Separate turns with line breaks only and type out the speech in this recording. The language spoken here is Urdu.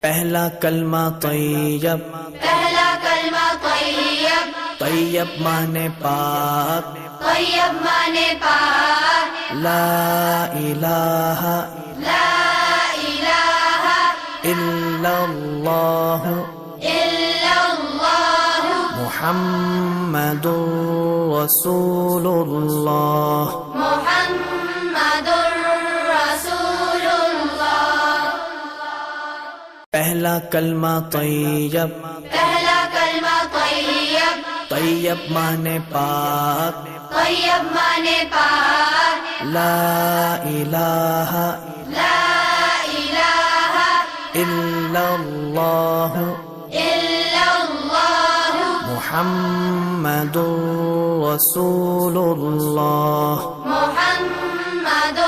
پہلا کلمہ طیب،
پہلا کلمہ طیب،
طیب مانے پاک،
طیب مانے پاک،
لا الہ
لا الہ
الا اللہ
الا اللہ
محمد رسول اللہ۔
محمد رسول اللہ۔
پہلا کلمہ طیب،
پہلا کلمہ طیب،
طیب مانے پاک،
طیب مانے پاک،
لا الہ
لا الہ
الا اللہ
الا اللہ
محمد رسول اللہ۔
محمد